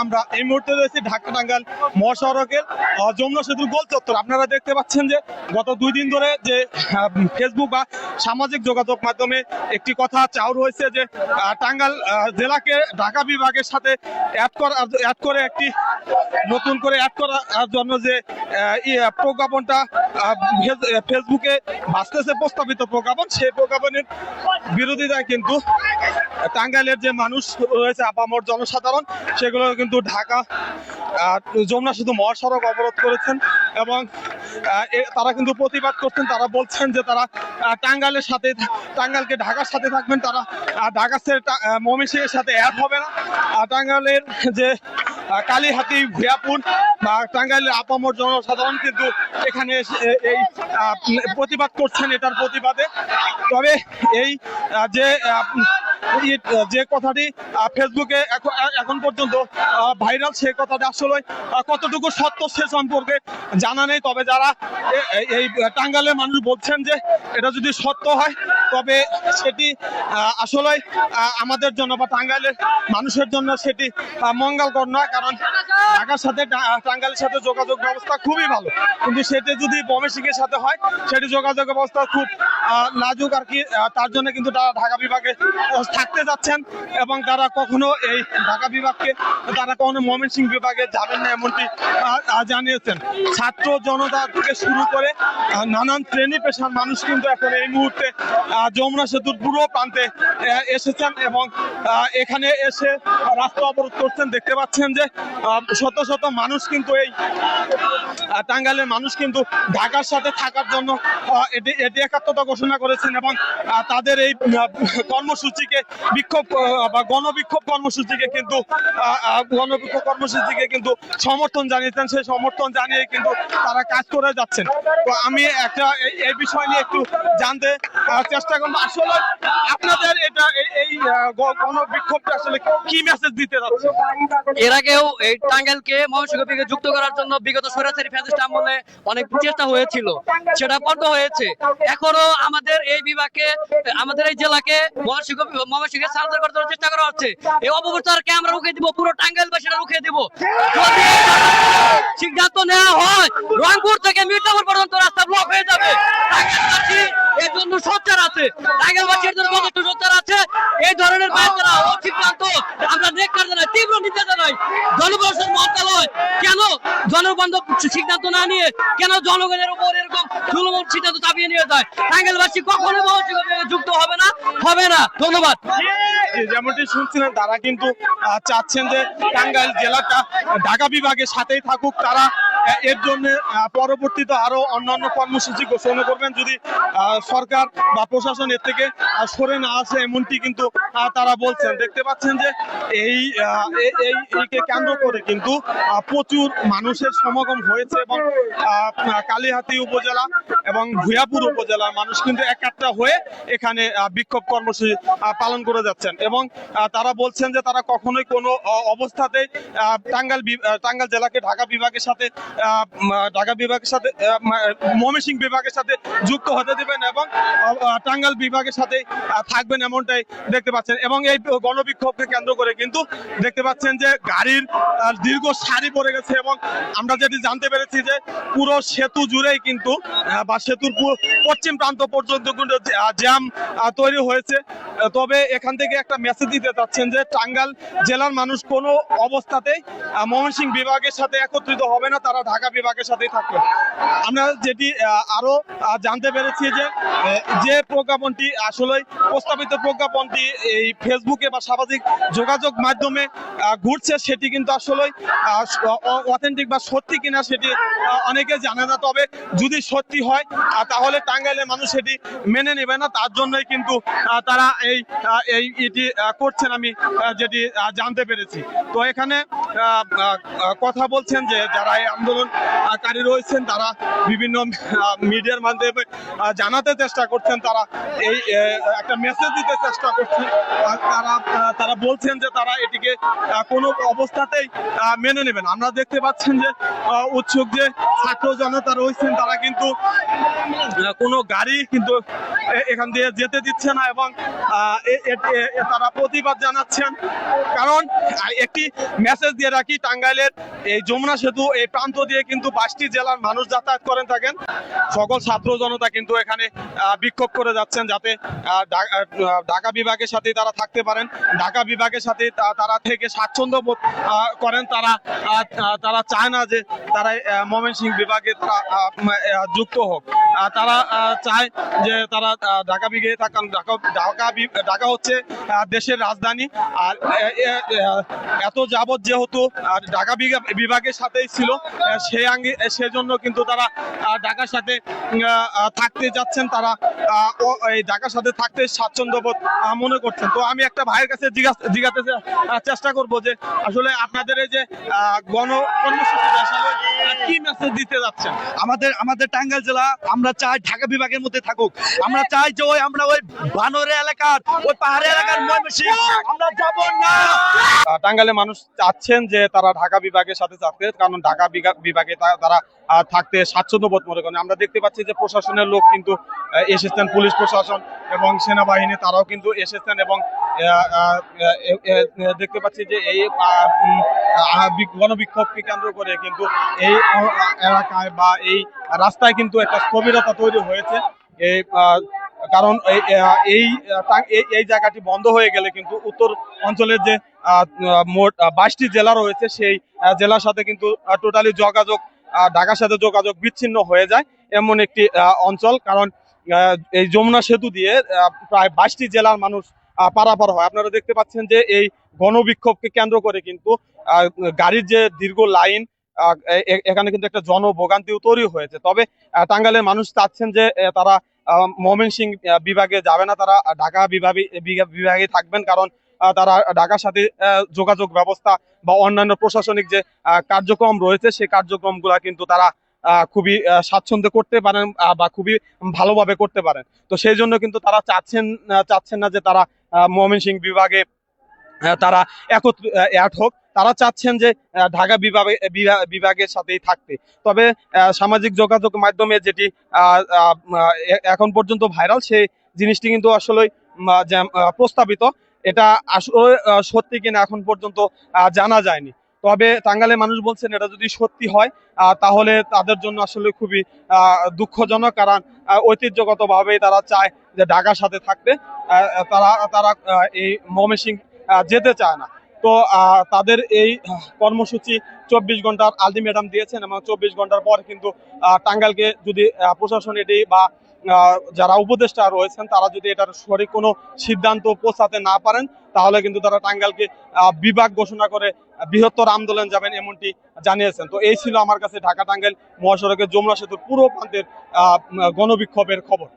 আমরা এই মুহূর্তে রয়েছি ঢাকা টাঙ্গাইল মহাসড়কের যমুনা সেতুর গোল চত্বর। আপনারা দেখতে পাচ্ছেন যে গত 2 দিন ধরে যে ফেসবুক বা সামাজিক যোগাযোগ মাধ্যমে একটি কথা চাউর হয়েছে যে টাঙ্গাইল জেলাকে ঢাকা বিভাগের সাথে অ্যাড করে একটি নতুন করে অ্যাড করার জন্য যে প্রজ্ঞাপনটা ফেসবুকে বাঁচতেছে, প্রস্তাবিত প্রজ্ঞাপন, সেই প্রজ্ঞাপনের বিরোধিতায় কিন্তু টাঙ্গাইলের যে মানুষ রয়েছে, আপামর জনসাধারণ, সেগুলো কিন্তু ঢাকা যমুনা সেতু মহাসড়ক অবরোধ করেছেন এবং তারা কিন্তু প্রতিবাদ করছেন। তারা বলছেন যে তারা টাঙ্গাইলকে ঢাকার সাথে থাকবেন, তারা ঢাকা ময়মনসিংহের সাথে অ্যাড হবে না। টাঙ্গাইলের যে কালীহাতি, ভুয়াপুর বা টাঙ্গাইলের আপামর জনসাধারণ কিন্তু এখানে এই প্রতিবাদ করছেন এটার প্রতিবাদে। তবে এই যে কথাটি ফেসবুকে এখন পর্যন্ত ভাইরাল, সেই কথাটি আসলে কতটুকু সত্য সে সম্পর্কে জানা নেই। তবে যারা এই টাঙ্গাইলের মানুষ বলছেন যে এটা যদি সত্য হয় তবে সেটি আসলে আমাদের জন্য বা টাঙ্গাইলের মানুষের জন্য সেটি মঙ্গলকর নয়, কারণ ঢাকার সাথে টাঙ্গাইলের সাথে যোগাযোগ ব্যবস্থা খুবই ভালো, কিন্তু সেটি যদি ময়মনসিংহের সাথে হয় সেটি যোগাযোগ ব্যবস্থা খুব লাজুক আর কি। তার জন্য কিন্তু তারা ঢাকা বিভাগে থাকতে যাচ্ছেন এবং তারা কখনো এই ঢাকা বিভাগকে কখনো ময়মনসিংহ বিভাগে যাবেন না, এমনটি জানিয়েছেন। ছাত্র জনতা থেকে শুরু করে নানান শ্রেণী পেশার মানুষ কিন্তু এখন এই মুহূর্তে যমুনা সেতুর পুরো প্রান্তে এসেছেন এবং এখানে এসে রাস্তা অবরোধ করছেন। দেখতে পাচ্ছেন যে শত শত মানুষ কিন্তু এই টাঙ্গাইলের মানুষ কিন্তু ঢাকার সাথে থাকার জন্য এটি একাত্মতা ঘোষণা করেছেন এবং তাদের এই কর্মসূচিকে গণবিক্ষোভ কর্মসূচিকে কিন্তু সমর্থন জানিয়েছেন। সেই সমর্থন জানিয়ে কিন্তু তারা কাজ করে যাচ্ছেন। তো আমি এই বিষয় নিয়ে একটু জানতে চেষ্টা করব, আসলে আপনাদের এটা এই গণবিক্ষোভটা আসলে কি মেসেজ দিতে যাচ্ছে? এর আগেও এই টাঙ্গাইলকে ময়মনসিংহকে যুক্ত করার জন্য বিগত স্বৈরাচারী ফ্যাসিস্ট আমলে অনেক চেষ্টা হয়েছিল, সেটা বন্ধ হয়েছে। এখনো আমাদের এই বিভাগে, আমাদের এই জেলাকে ময়মনসিংহে স্থানান্তর করার চেষ্টা করা হচ্ছে। এই অপপ্রচারকে আমরা রুখে দিব, পুরো টাঙ্গাইলবাসীরা রুখে দিব। যদি সিদ্ধান্ত নেওয়া হয় রংপুর থেকে মির্জাপুর পর্যন্ত রাস্তা ব্লক হয়ে যাবে। টাঙ্গাইলবাসী এর জন্য সোচ্চার আছে, টাঙ্গাইলবাসীর জন্য যথেষ্ট সোচ্চার আছে। এই ধরনের বাচ্চারা ও সিদ্ধান্ত আমরা নেককার জানাই, তীব্র নিন্দা জানাই। জনপ্রশাসন মন্ত্রণালয় কেন জনবান্ধব সিদ্ধান্ত না নিয়ে কেন জনগণের উপর এরকম জুলুম সিদ্ধান্ত চাপিয়ে নিয়ে যায়? টাঙ্গাইলবাসী কখনো যুক্ত হবে না। ধন্যবাদ। যেমনটি শুনছিলেন, তারা কিন্তু চাচ্ছেন যে টাঙ্গাইল জেলাটা ঢাকা বিভাগের সাথেই থাকুক। তারা এর জন্য পরবর্তীতে আরো অন্যান্য কর্মসূচি ঘোষণা করবেন যদি সরকার বা প্রশাসন এর থেকে সরে না আসে, এমনটি কিন্তু তারা বলছেন। দেখতে পাচ্ছেন যে এইকে কেন্দ্র করে কিন্তু প্রচুর মানুষের সমাগম হয়েছে এবং কালীহাতি উপজেলা এবং ভুয়াপুর উপজেলার মানুষ কিন্তু একাট্টা হয়ে এখানে বিক্ষোভ কর্মসূচি পালন করে যাচ্ছেন এবং তারা বলছেন যে তারা কখনোই কোনো অবস্থাতেই টাঙ্গাইল জেলাকে ঢাকা বিভাগের সাথে ময়মনসিংহ বিভাগের সাথে যুক্ত হতে দেবেন এবং টাঙ্গাইল বিভাগের সাথে থাকবেন, এমনটাই দেখতে পাচ্ছেন। এবং এই গণবিক্ষোভকে কেন্দ্র করে কিন্তু দেখতে পাচ্ছেন যে গাড়ির দীর্ঘ সারি পড়ে গেছে এবং আমরা যেটি জানতে পেরেছি যে পুরো সেতু জুড়েই কিন্তু বা সেতুর পশ্চিম প্রান্ত পর্যন্ত কিন্তু জ্যাম তৈরি হয়েছে। তবে এখান থেকে একটা মেসেজ দিতে চাচ্ছেন যে টাঙ্গাইল জেলার মানুষ কোনো অবস্থাতেই ময়মনসিংহ বিভাগের সাথে একত্রিত হবে না, তারা ঢাকা বিভাগের সাথেই থাকবে। আমরা যেটি আরো জানতে পেরেছি যে প্রজ্ঞাপনটি আসলে প্রস্তাবিত প্রজ্ঞাপনটি এই ফেসবুকে বা সামাজিক যোগাযোগ মাধ্যমে ঘুরছে, সেটি কিন্তু আসলে অথেন্টিক বা সত্যি কিনা সেটি অনেকে জানে না। তবে যদি সত্যি হয় তাহলে টাঙ্গাইলের মানুষ সেটি মেনে নেবে না, তার জন্যই কিন্তু তারা এটি করছেন, আমি যেটি জানতে পেরেছি। তো এখানে কথা বলছেন যে যারা এই আন্দোলনকারী রয়েছেন তারা বিভিন্ন মিডিয়ার মাধ্যমে জানাতে চেষ্টা করছেন, তারা এই একটা মেসেজ দিতে চেষ্টা করছেন। তারা বলছেন যে তারা এটিকে কোনো অবস্থাতেই মেনে নেবেন। আমরা দেখতে পাচ্ছেন যে উৎসুক যে ছাত্র জনতা রয়েছেন তারা কিন্তু কোনো গাড়ি কিন্তু এখান দিয়ে যেতে দিচ্ছে না এবং তারা প্রতিবাদ জানাচ্ছেন। কারণ একটি মেসেজ দিয়ে রাখি, টাঙ্গাইলের এই যমুনা সেতু এই প্রান্ত দিয়ে কিন্তু 22টি জেলার মানুষ যাতায়াত করেন থাকেন। সকল ছাত্র জনতা কিন্তু এখানে বিক্ষোভ করে যাচ্ছেন যাতে ঢাকা বিভাগের সাথে তারা থাকতে পারেন, ঢাকা বিভাগের সাথে তারা থেকে স্বাচ্ছন্দ্য বোধ করেন। তারা চায় না যে তারা ময়মনসিংহ বিভাগে যুক্ত হোক। তারা চায় যে তারা ঢাকা বিভাগে থাকান। ঢাকা হচ্ছে দেশের রাজধানী। আর এত যাবৎ যেহেতু ঢাকা বিভাগের সাথেই ছিল, সেজন্য কিন্তু তারা ঢাকার সাথে থাকতে যাচ্ছেন। তারা এই ঢাকার সাথে থাকতে স্বাচ্ছন্দ্যবোধ মনে করছেন। তো আমি একটা ভাইয়ের কাছে জিজ্ঞাসা চেষ্টা করব যে আসলে আপনাদের এই যে কর্মসূচি আসলে কি মেসেজ দিতে যাচ্ছেন? আমাদের টাঙ্গাইল জেলা আমরা চাই ঢাকা বিভাগের মধ্যে থাকুক। আমরা চাই যে আমরা ওই বানরে এলাকার ওই পাহাড়ি এলাকার ময়মনসিংহ আমরা যাব না। টাঙ্গাইলের মানুষ চাচ্ছেন যে তারা ঢাকা বিভাগের সাথে থাকতে, কারণ ঢাকা বিভাগে তারা থাকতে স্বাচ্ছন্দ্য বোধ মনে করেন। আমরা দেখতে পাচ্ছি যে প্রশাসনের লোক কিন্তু এসেছেন, পুলিশ প্রশাসন এবং সেনাবাহিনী তারাও কিন্তু এসেছেন এবং দেখতে পাচ্ছি যে এই গণবিক্ষোভকে কেন্দ্র করে কিন্তু এই এলাকায় বা এই রাস্তায় কিন্তু একটা স্থবিরতা তৈরি হয়েছে। এই কারণ এই জায়গাটি বন্ধ হয়ে গেলে কিন্তু উত্তর অঞ্চলের যে মোট 22টি জেলা রয়েছে সেই জেলার সাথে কিন্তু টোটালি যোগাযোগ, ঢাকার সাথে যোগাযোগ বিচ্ছিন্ন হয়ে যায় এমন একটি অঞ্চল। কারণ এই যমুনা সেতু দিয়ে প্রায় 22টি জেলার মানুষ পারাপার হয়। আপনারা দেখতে পাচ্ছেন যে এই গণবিক্ষোভকে কেন্দ্র করে কিন্তু গাড়ির যে দীর্ঘ লাইন, এখানে কিন্তু একটা জনভোগান্তিও তৈরি হয়েছে। তবে টাঙ্গাইলের মানুষ চাচ্ছেন যে তারা ময়মনসিংহ বিভাগে যাবে না, তারা ঢাকা বিভাগে থাকবেন। কারণ তারা ঢাকার সাথে যোগাযোগ ব্যবস্থা বা অন্যান্য প্রশাসনিক যে কার্যক্রম রয়েছে সেই কার্যক্রমগুলা কিন্তু তারা খুবই স্বাচ্ছন্দ্যে করতে পারেন বা খুবই ভালোভাবে করতে পারেন। তো সেই জন্য কিন্তু তারা চাচ্ছেন না যে তারা ময়মনসিংহ বিভাগে তারা অ্যাড হোক। তারা চাচ্ছেন যে ঢাকা বিভাগের সাথেই থাকতে। তবে সামাজিক যোগাযোগ মাধ্যমে যেটি এখন পর্যন্ত ভাইরাল, সেই জিনিসটি কিন্তু আসলে প্রস্তাবিত, এটা আসলে সত্যি কিনা এখন পর্যন্ত জানা যায়নি। তবে টাঙ্গাইলের মানুষ বলছেন এটা যদি সত্যি হয় তাহলে তাদের জন্য আসলে খুবই দুঃখজনক। কারণ ঐতিহ্যগতভাবেই তারা চায় যে ঢাকার সাথে থাকতে, তারা এই ময়মনসিংহ যেতে চায় না। তো তাদের এই কর্মসূচি 24 ঘন্টার আলটিমেটাম দিয়েছেন এবং 24 ঘন্টার পর কিন্তু টাঙ্গাইলকে যদি প্রশাসন এটি বা যারা উপদেষ্টা রয়েছেন তারা যদি এটার সঠিক কোনো সিদ্ধান্ত পৌঁছাতে না পারেন তাহলে কিন্তু তারা টাঙ্গাইলকে বিভাগ ঘোষণা করে বৃহত্তর আন্দোলন যাবেন এমনটি জানিয়েছেন। তো এই ছিল আমার কাছে ঢাকা টাঙ্গাইল মহাসড়কের যমুনা সেতুর পুরো প্রান্তের গণবিক্ষোভের খবর।